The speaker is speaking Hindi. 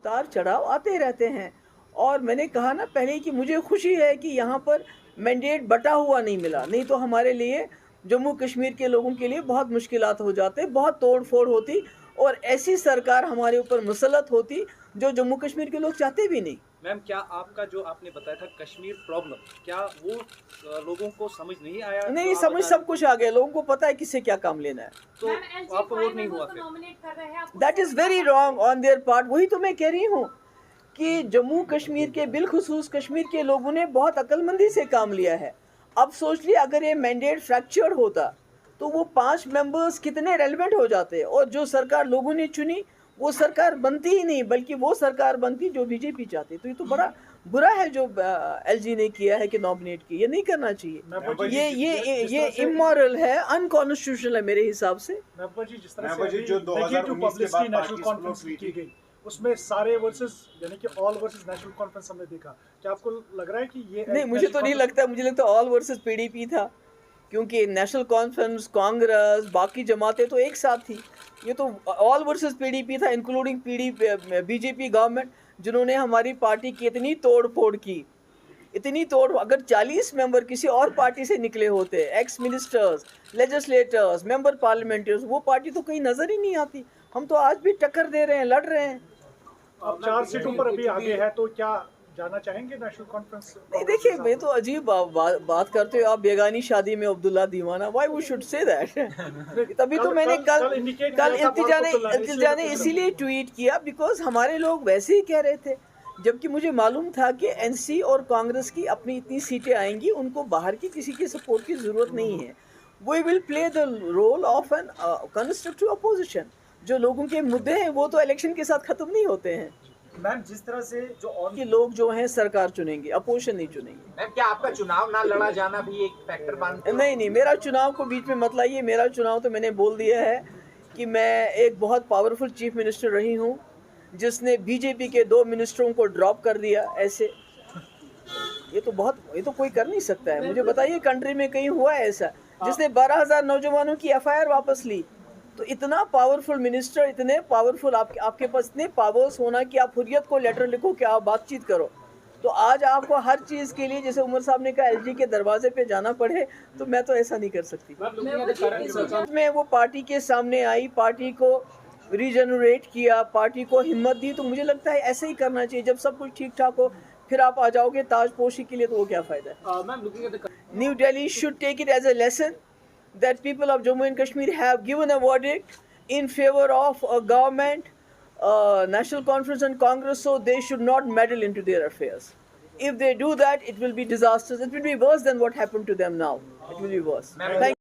उतार चढ़ाव आते रहते हैं। और मैंने कहा ना पहले कि मुझे खुशी है कि यहाँ पर मैंडेट बटा हुआ नहीं मिला, नहीं तो हमारे लिए जम्मू कश्मीर के लोगों के लिए बहुत मुश्किलात हो जाते, बहुत तोड़ फोड़ होती और ऐसी सरकार हमारे ऊपर मुसल्लत होती जो जम्मू कश्मीर के लोग चाहते भी नहीं। मैम, क्या आपका जो आपने बताया था कश्मीर प्रॉब्लम, क्या वो लोगों को समझ नहीं आया? नहीं, समझ सब कुछ आ गया, लोगों को पता है किससे क्या काम लेना है। तो आपको वोट नहीं हुआ फिर? That is very wrong on their part. वही तो मैं कह रही हूँ कि जम्मू कश्मीर के बिलखुसूस कश्मीर के लोगों ने बहुत अक्लमंदी से काम लिया है। अब सोच लिया अगर ये मैंडेट फ्रैक्चर्ड होता तो वो 5 मेंबर्स कितने रेलिवेंट हो जाते, और जो सरकार लोगों ने चुनी वो सरकार बनती ही नहीं, बल्कि वो सरकार बनती जो बीजेपी चाहती। तो ये तो बड़ा बुरा है जो एलजी ने किया है कि नॉमिनेट की, ये नहीं करना चाहिए। ये इमोरल है, अनकॉन्स्टिट्यूशनल है मेरे हिसाब से। जिस तरह से जो 2019 के बाद नेशनल कॉन्फ्रेंस की गई उसमें सारे वर्सेस यानी कि ऑल वर्सेस नेशनल कॉन्फ्रेंस हमने देखा, क्या आपको लग रहा है कि ये नहीं, मुझे तो नहीं लगता, मुझे लगता ऑल वर्सेस पीडीपी था, क्योंकि नेशनल कॉन्फ्रेंस, कांग्रेस, बाकी जमातें तो एक साथ थी। ये तो ऑल वर्सेस पीडीपी था, इंक्लूडिंग बीजेपी गवर्नमेंट, जिन्होंने हमारी पार्टी की इतनी तोड़ फोड़ की, इतनी तोड़। अगर 40 मेंबर किसी और पार्टी से निकले होते, x ministers, legislators, member parliaments, वो पार्टी तो कहीं नजर ही नहीं आती। हम तो आज भी टक्कर दे रहे हैं, लड़ रहे हैं। अब 4 सीटों पर अभी आगे है, तो क्या जाना चाहेंगे नेशनल कॉन्फ्रेंस? नहीं, देखिए, मैं तो अजीब बात करते हो आप, बेगानी शादी में अब्दुल्ला दीवाना, why we should say that. तभी तो मैंने कल इंतजा ने इसीलिए ट्वीट किया बिकॉज हमारे लोग वैसे ही कह रहे थे, जबकि मुझे मालूम था कि एनसी और कांग्रेस की अपनी इतनी सीटें आएंगी, उनको बाहर की किसी की सपोर्ट की जरूरत नहीं है। We will play the role of an constructive opposition. जो लोगों के मुद्दे हैं वो तो इलेक्शन के साथ खत्म नहीं होते हैं। मैम, जिस तरह से जो और कि लोग जो हैं सरकार चुनेंगे, अपोजिशन नहीं चुनेंगे। मैम, क्या आपका चुनाव ना लड़ा जाना भी एक फैक्टर मानते हो? नहीं, मेरा चुनाव को बीच में मत लाइए। मेरा चुनाव तो मैंने बोल दिया है कि मैं एक बहुत पावरफुल चीफ मिनिस्टर रही हूँ, जिसने बीजेपी के 2 मिनिस्टरों को ड्रॉप कर दिया। ऐसे ये तो कोई कर नहीं सकता है। मुझे बताइए कंट्री में कहीं हुआ है ऐसा, जिसने 12,000 नौजवानों की एफआईआर वापस ली? तो इतना पावरफुल मिनिस्टर, इतने पावरफुल आपके पास इतने पावर्स होना कि आप हुर्रियत को लेटर लिखो कि आप बातचीत करो। तो आज आपको हर चीज़ के लिए, जैसे उमर साहब ने कहा, एलजी के दरवाजे पे जाना पड़े, तो मैं तो ऐसा नहीं कर सकती। मैं वो पार्टी के सामने आई, पार्टी को रीजनरेट किया, पार्टी को हिम्मत दी, तो मुझे लगता है ऐसे ही करना चाहिए। जब सब कुछ ठीक ठाक हो फिर आप आ जाओगे ताजपोशी के लिए, तो वो क्या फ़ायदा है। New Delhi should take it as a lesson that people of Jammu and Kashmir have given a verdict in favor of a government, National Conference and Congress, so they should not meddle into their affairs. If they do that, it will be disastrous. It will be worse than what happened to them now. It will be worse. Thank you.